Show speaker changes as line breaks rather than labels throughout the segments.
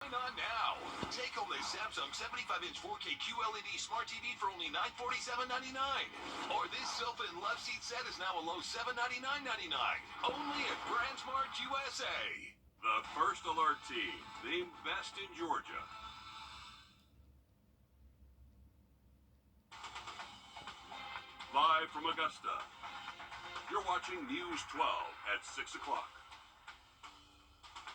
going on now? Take home this Samsung 75-inch 4K QLED Smart TV for only $947.99. Or this sofa and love seat set is now a low $799.99. Only at BrandsMart USA. The First Alert Team, named best in Georgia. Live from Augusta, you're watching News 12 at 6 o'clock.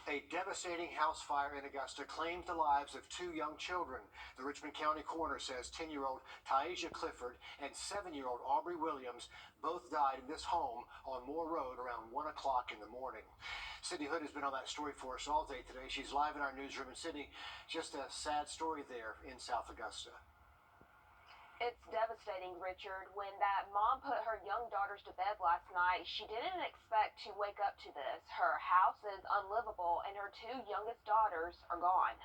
A devastating house fire in Augusta claimed the lives of two young children. The Richmond County coroner says 10-year-old Taisha Clifford and 7-year-old Aubrey Williams both died in this home on Moore Road around 1 o'clock in the morning. Sydney Hood has been on that story for us all day today. She's live in our newsroom in Sydney. Just a sad story there in South Augusta.
It's devastating, Richard. When that mom put her young daughters to bed last night, she didn't expect to wake up to this. Her house is unlivable, and her two youngest daughters are gone.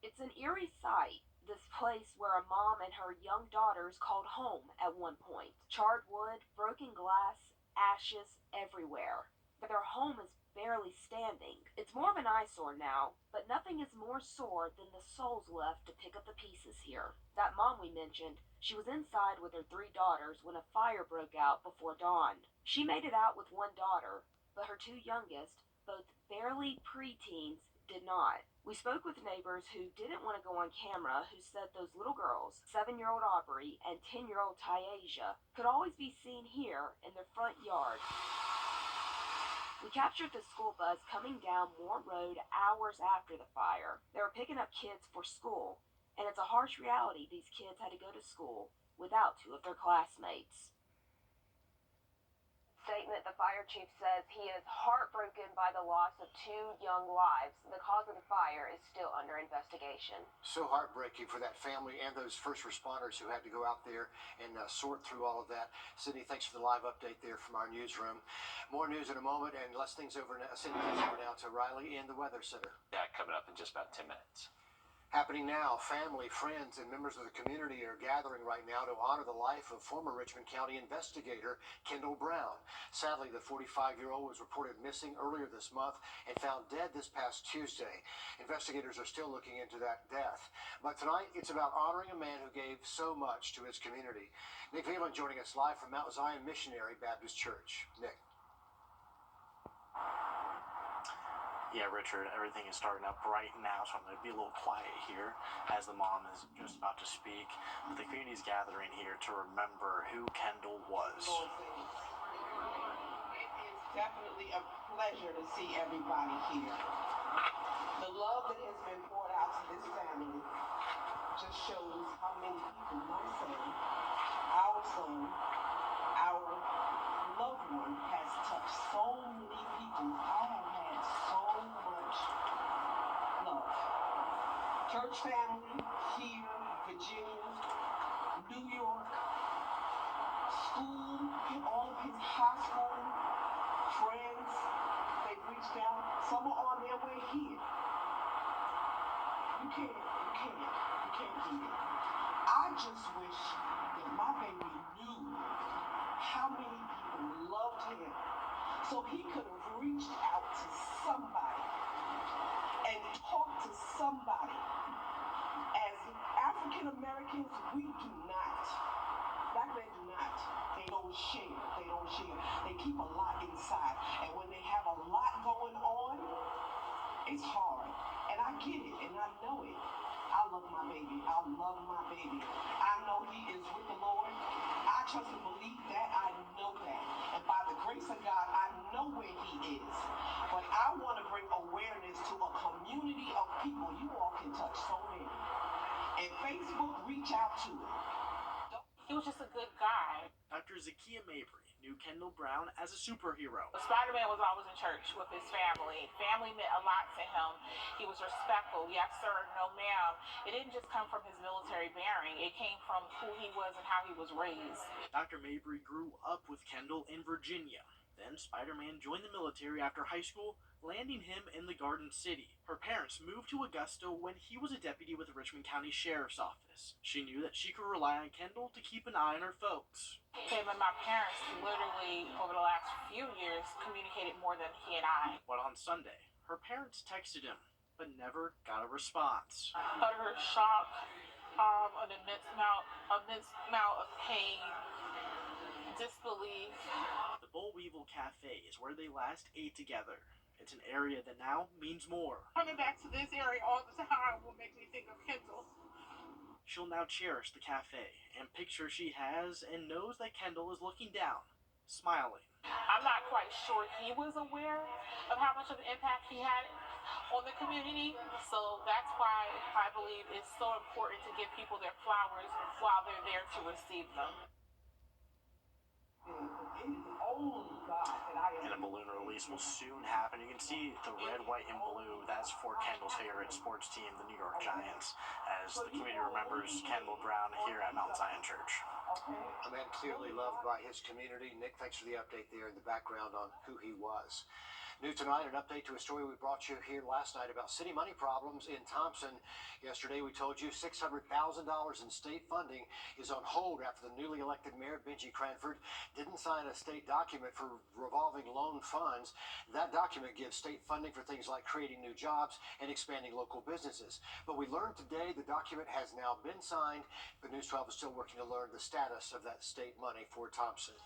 It's an eerie sight, this place where a mom and her young daughters called home at one point. Charred wood, broken glass, ashes everywhere. Their home is barely standing. It's more of an eyesore now, but nothing is more sore than the souls left to pick up the pieces here. That mom we mentioned, she was inside with her 3 daughters when a fire broke out before dawn. She made it out with one daughter, but her 2 youngest, both barely preteens, did not. We spoke with neighbors who didn't want to go on camera, who said those little girls, 7-year-old Aubrey and 10-year-old Taisha, could always be seen here in their front yard. We captured the school bus coming down Moore Road hours after the fire. They were picking up kids for school, and it's a harsh reality these kids had to go to school without 2 of their classmates. Statement, the fire chief says he is heartbroken by the loss of 2 young lives. The cause of the fire is still under investigation.
So heartbreaking for that family and those first responders who had to go out there and sort through all of that. Sydney, thanks for the live update there from our newsroom. More news in a moment, and let's things over now. Sydney, things over now to Riley in the Weather Center.
Yeah, coming up in just about 10 minutes.
Happening now, family, friends, and members of the community are gathering right now to honor the life of former Richmond County investigator Kendall Brown. Sadly, the 45-year-old was reported missing earlier this month and found dead this past Tuesday. Investigators are still looking into that death. But tonight, it's about honoring a man who gave so much to his community. Nick Veland joining us live from Mount Zion Missionary Baptist Church. Nick.
Yeah, Richard, everything is starting up right now, so I'm going to be a little quiet here as the mom is just about to speak. But the community is gathering here to remember who Kendall was.
It is definitely a pleasure to see everybody here. The love that has been poured out to this family just shows how many people, my son, our loved one, has touched so many people. I have had so much love. Church family here, Virginia, New York, school, all of his high school friends, they've reached out. Some are on their way here. You can't do it. I just wish that my baby knew how many people loved him, so he could have reached out to somebody and talked to somebody. As African Americans, we do not. Black men do not. They don't share. They keep a lot inside. And when they have a lot going on, it's hard. And I get it, and I know it. I love my baby. I love my baby. I know he is with the Lord. I trust and believe that. I know that. And by the grace of God, I know where he is. But I want to bring awareness to a community of people. You all can touch so many. And Facebook, reach out to it.
He was just a good guy.
Dr. Zakiya Mabry knew Kendall Brown as a superhero.
Spider-Man was always in church with his family. Family meant a lot to him. He was respectful. Yes, sir, no, ma'am. It didn't just come from his military bearing. It came from who he was and how he was raised.
Dr. Mabry grew up with Kendall in Virginia. Then Spider-Man joined the military after high school, landing him in the Garden City. Her parents moved to Augusta when he was a deputy with the Richmond County Sheriff's Office. She knew that she could rely on Kendall to keep an eye on her folks.
Him and my parents literally, over the last few years, communicated more than he and I.
But on Sunday, her parents texted him, but never got a response.
Utter shock, an immense amount of pain, disbelief.
The Boll Weevil Cafe is where they last ate together. It's an area that now means more.
Coming back to this area all the time will make me think of Kendall.
She'll now cherish the cafe and picture she has and knows that Kendall is looking down, smiling.
I'm not quite sure he was aware of how much of an impact he had on the community. So that's why I believe it's so important to give people their flowers while they're there to receive them.
And a balloon release will soon happen. You can see the red, white, and blue. That's for Kendall's favorite sports team, the New York Giants, as the community remembers Kendall Brown here at Mount Zion Church.
A man clearly loved by his community. Nick, thanks for the update there in the background on who he was. New tonight, an update to a story we brought you here last night about city money problems in Thompson. Yesterday, we told you $600,000 in state funding is on hold after the newly elected mayor, Benji Cranford, didn't sign a state document for revolving loan funds. That document gives state funding for things like creating new jobs and expanding local businesses. But we learned today the document has now been signed, but News 12 is still working to learn the status of that state money for Thompson.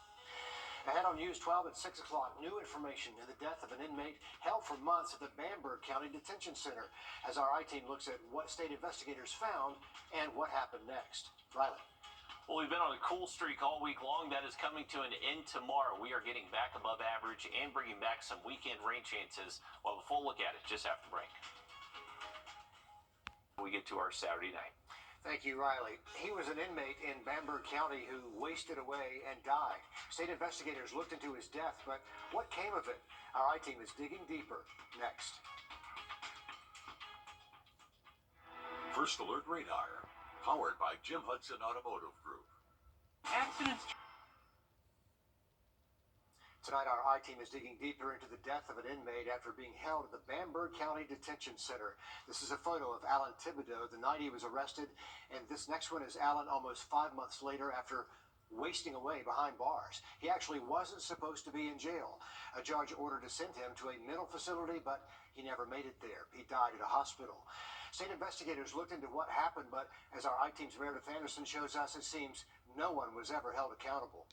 Ahead on News 12 at 6 o'clock, new information in the death of an inmate held for months at the Bamberg County Detention Center, as our I-team looks at what state investigators found and what happened next. Riley.
Well, we've been on a cool streak all week long. That is coming to an end tomorrow. We are getting back above average and bringing back some weekend rain chances. We'll have a full look at it just after break. We get to our Saturday night.
Thank you, Riley. He was an inmate in Bamberg County who wasted away and died. State investigators looked into his death, but what came of it? Our I-team is digging deeper next.
First Alert Radar, powered by Jim Hudson Automotive Group.
Accidents.
Tonight, our I-team is digging deeper into the death of an inmate after being held at the Bamberg County Detention Center. This is a photo of Alan Thibodeau the night he was arrested, and this next one is Alan almost 5 months later after wasting away behind bars. He actually wasn't supposed to be in jail. A judge ordered to send him to a mental facility, but he never made it there. He died at a hospital. State investigators looked into what happened, but as our I-team's Meredith Anderson shows us, it seems no one was ever held accountable.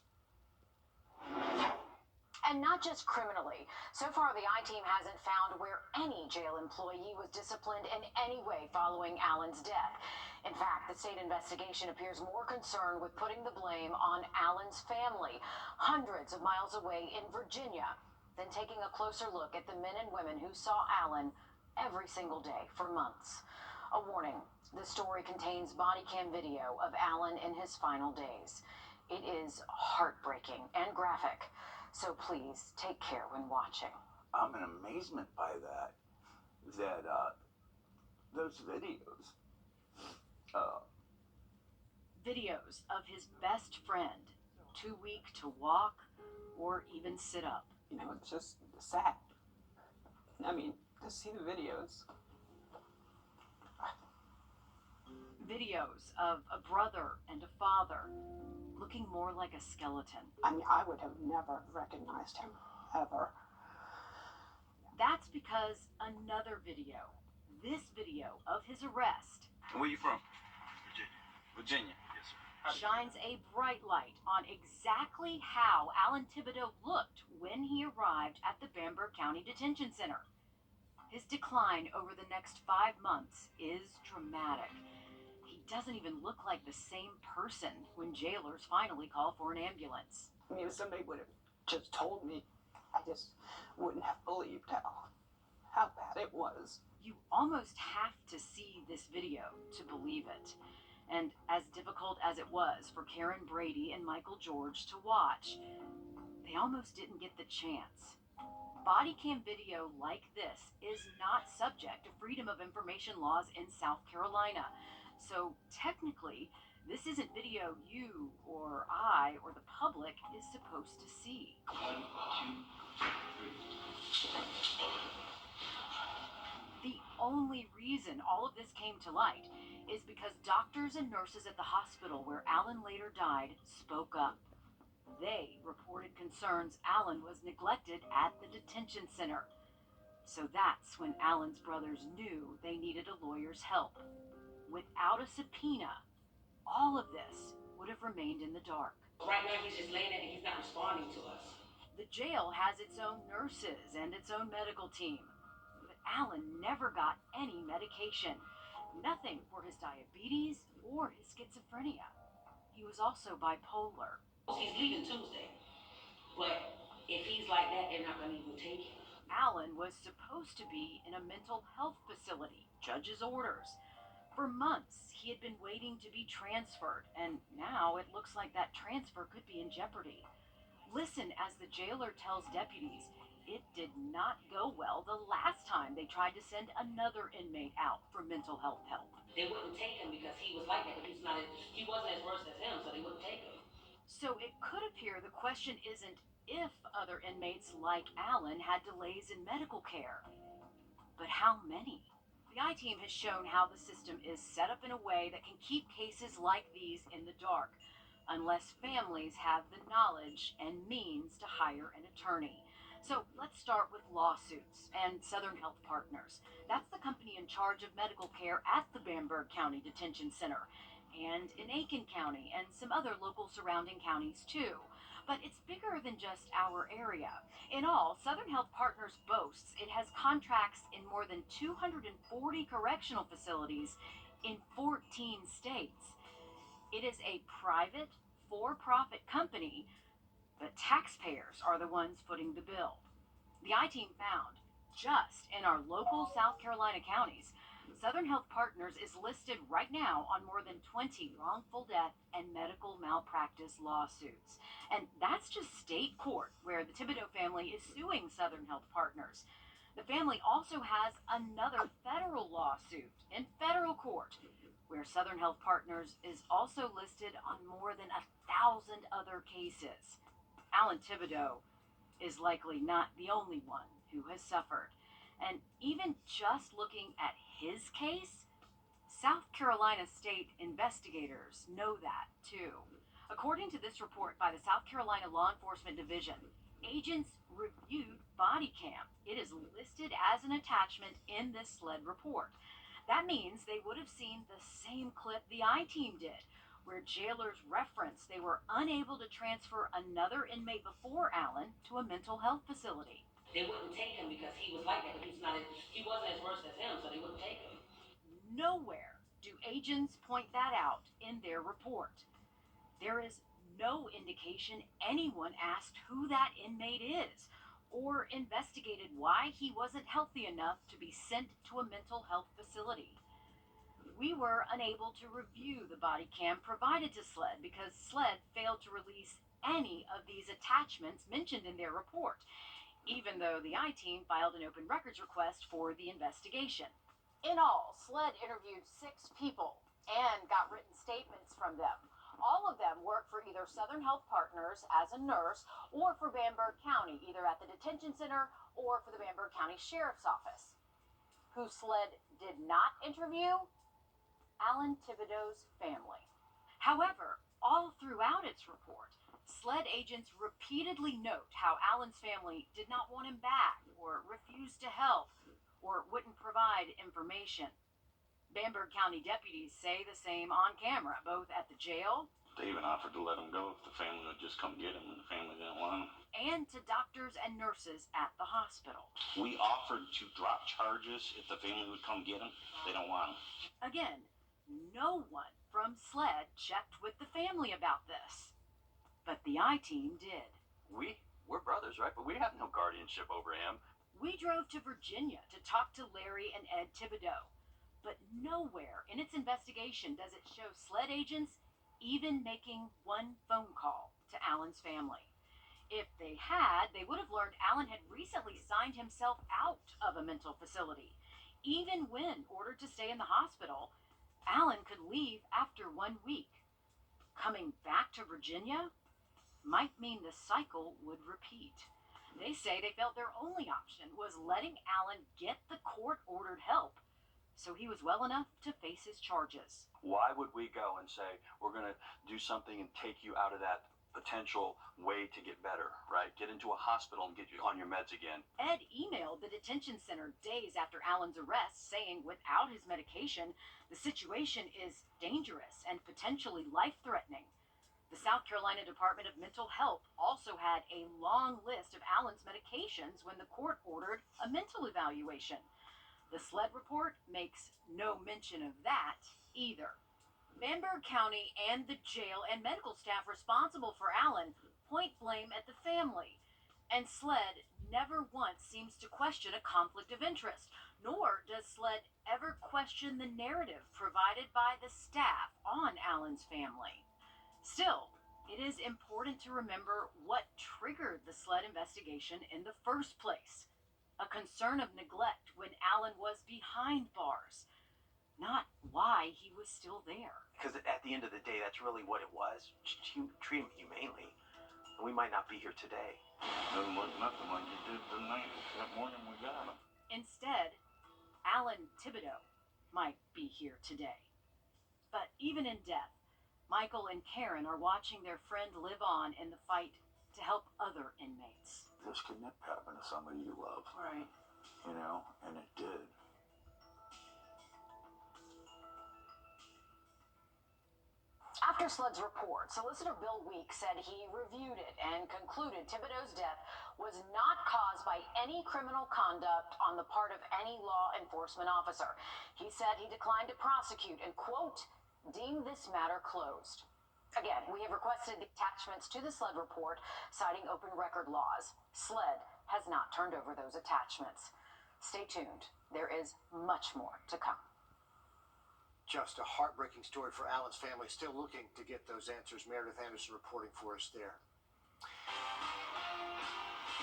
And not just criminally. So far, the I-team hasn't found where any jail employee was disciplined in any way following Alan's death. In fact, the state investigation appears more concerned with putting the blame on Alan's family, hundreds of miles away in Virginia, than taking a closer look at the men and women who saw Alan every single day for months. A warning, this story contains body cam video of Alan in his final days. It is heartbreaking and graphic. So please take care when watching.
I'm in amazement by that those videos.
Videos of his best friend, too weak to walk or even sit up.
You know, it's just sad. I mean, to see the videos.
Videos of a brother and a father looking more like a skeleton.
I mean, I would have never recognized him, ever.
That's because another video, this video of his arrest,
Where you from? Virginia. Yes, sir.
shines a bright light on exactly how Alan Thibodeau looked when he arrived at the Bamberg County Detention Center. His decline over the next 5 months is dramatic. He doesn't even look like the same person when jailers finally call for an ambulance.
I mean, if somebody would have just told me, I just wouldn't have believed how bad it was.
You almost have to see this video to believe it. And as difficult as it was for Karen Brady and Michael George to watch, they almost didn't get the chance. Body cam video like this is not subject to Freedom of Information laws in South Carolina. So technically, this isn't video you or I or the public is supposed to see.
1, 2, 3.
The only reason all of this came to light is because doctors and nurses at the hospital where Alan later died spoke up. They reported concerns Alan was neglected at the detention center. So that's when Alan's brothers knew they needed a lawyer's help. Without a subpoena, all of this would have remained in the dark.
Right now, he's just laying there and he's not responding to us.
The jail has its own nurses and its own medical team. But Alan never got any medication. Nothing for his diabetes or his schizophrenia. He was also bipolar.
He's leaving Tuesday. But if he's like that, they're not going to even take him.
Alan was supposed to be in a mental health facility, judge's orders. For months, he had been waiting to be transferred, and now it looks like that transfer could be in jeopardy. Listen as the jailer tells deputies it did not go well the last time they tried to send another inmate out for mental health help.
They wouldn't take him because he was like that, but he wasn't as worse as him, so they wouldn't take him.
So it could appear the question isn't if other inmates like Alan had delays in medical care, but how many? The I-Team has shown how the system is set up in a way that can keep cases like these in the dark, unless families have the knowledge and means to hire an attorney. So let's start with lawsuits and Southern Health Partners. That's the company in charge of medical care at the Bamberg County Detention Center, and in Aiken County and some other local surrounding counties too. But it's bigger than just our area. In all, Southern Health Partners boasts it has contracts in more than 240 correctional facilities in 14 states. It is a private, for-profit company, but taxpayers are the ones footing the bill. The I-Team found, just in our local South Carolina counties, Southern Health Partners is listed right now on more than 20 wrongful death and medical malpractice lawsuits. And that's just state court, where the Thibodeau family is suing Southern Health Partners. The family also has another federal lawsuit in federal court, where Southern Health Partners is also listed on more than 1,000 other cases. Alan Thibodeau is likely not the only one who has suffered. And even just looking at his case, South Carolina state investigators know that too. According to this report by the South Carolina Law Enforcement Division, agents reviewed body cam. It is listed as an attachment in this SLED report. That means they would have seen the same clip the I-Team did, where jailers referenced they were unable to transfer another inmate before Alan to a mental health facility.
They wouldn't take him because he was like that, but he wasn't as worse as him, so they wouldn't take him.
Nowhere do agents point that out in their report. There is no indication anyone asked who that inmate is or investigated why he wasn't healthy enough to be sent to a mental health facility. We were unable to review the body cam provided to SLED because SLED failed to release any of these attachments mentioned in their report, even though the I-Team filed an open records request for the investigation. In all, SLED interviewed 6 people and got written statements from them. All of them work for either Southern Health Partners as a nurse or for Bamberg County, either at the detention center or for the Bamberg County Sheriff's Office. Who SLED did not interview? Alan Thibodeau's family. However, all throughout its report, SLED agents repeatedly note how Alan's family did not want him back or refused to help or wouldn't provide information. Bamberg County deputies say the same on camera, both at the jail.
They even offered to let him go if the family would just come get him, and the family didn't want him.
And to doctors and nurses at the hospital.
We offered to drop charges if the family would come get him. They don't want him.
Again, no one from SLED checked with the family about this. But the I-Team did.
We're brothers, right? But we have no guardianship over him.
We drove to Virginia to talk to Larry and Ed Thibodeau. But nowhere in its investigation does it show SLED agents even making one phone call to Alan's family. If they had, they would have learned Alan had recently signed himself out of a mental facility. Even when ordered to stay in the hospital, Alan could leave after 1 week. Coming back to Virginia might mean the cycle would repeat. They say they felt their only option was letting Alan get the court-ordered help so he was well enough to face his charges.
Why would we go and say, we're going to do something and take you out of that potential way to get better, right? Get into a hospital and get you on your meds again.
Ed emailed the detention center days after Allen's arrest, saying without his medication, the situation is dangerous and potentially life-threatening. The South Carolina Department of Mental Health also had a long list of Allen's medications when the court ordered a mental evaluation. The SLED report makes no mention of that either. Bamberg County and the jail and medical staff responsible for Allen point blame at the family. And SLED never once seems to question a conflict of interest, nor does SLED ever question the narrative provided by the staff on Allen's family. Still, it is important to remember what triggered the SLED investigation in the first place. A concern of neglect when Allen was behind bars, not why he was still there.
Because at the end of the day, that's really what it was. Treat him humanely, and we might not be here today.
Doesn't look nothing like you did the night that morning we got him.
Instead, Alan Thibodeau might be here today. But even in death, Michael and Karen are watching their friend live on in the fight to help other inmates.
This could never happen to somebody you love.
Right.
You know, and it did.
After SLED's report, Solicitor Bill Weeks said he reviewed it and concluded Thibodeau's death was not caused by any criminal conduct on the part of any law enforcement officer. He said he declined to prosecute and, quote, deem this matter closed. Again, we have requested the attachments to the SLED report, citing open record laws. SLED has not turned over those attachments. Stay tuned. There is much more to come.
Just a heartbreaking story for Allen's family. Still looking to get those answers. Meredith Anderson reporting for us there.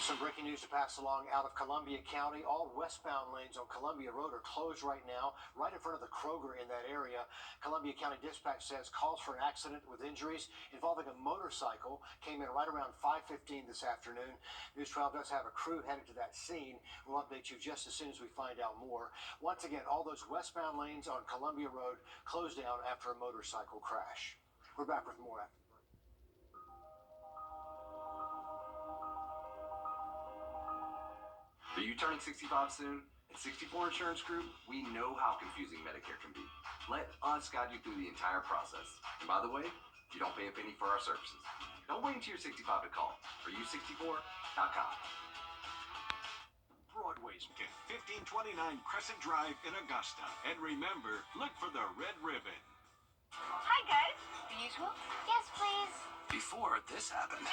Some breaking news to pass along out of Columbia County. All westbound lanes on Columbia Road are closed right now, right in front of the Kroger in that area. Columbia County Dispatch says calls for an accident with injuries involving a motorcycle came in right around 5:15 this afternoon. News 12 does have a crew headed to that scene. We'll update you just as soon as we find out more. Once again, all those westbound lanes on Columbia Road closed down after a motorcycle crash. We're back with more after.
Are you turning 65 soon? At 64 Insurance Group, we know how confusing Medicare can be. Let us guide you through the entire process. And by the way, you don't pay a penny for our services. Don't wait until you're 65 to call. Are64.com.
Broadway's at 1529 Crescent Drive in Augusta. And remember, look for the red ribbon.
Hi, guys. The usual? Yes, please.
Before this happened,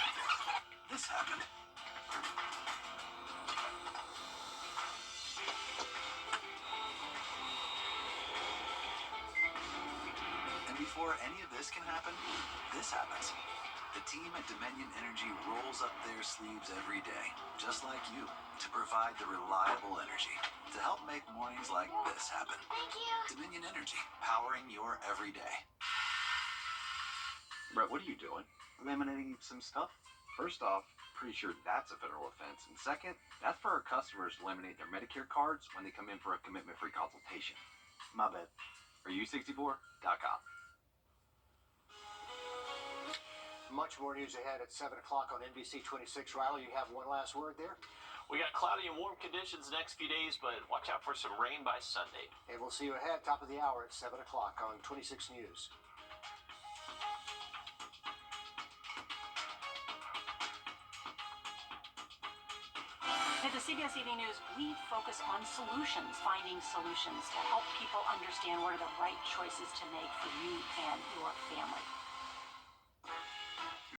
this happened. And before any of this can happen, this happens. The team at Dominion Energy rolls up their sleeves every day, just like you, to provide the reliable energy to help make mornings like this happen.
Thank you.
Dominion Energy, powering your everyday.
Brett, what are you doing? Laminating some stuff. First off, pretty sure that's a federal offense. And second, that's for our customers to laminate their Medicare cards when they come in for a commitment-free consultation. My bad. Are you 64.com.
Much more news ahead at 7 o'clock on NBC 26. Riley, you have one last word there?
We got cloudy and warm conditions the next few days, but watch out for some rain by Sunday.
And we'll see you ahead, top of the hour at 7 o'clock on 26 News.
At the CBS Evening News, we focus on solutions, finding solutions to help people understand what are the right choices to make for you and your family.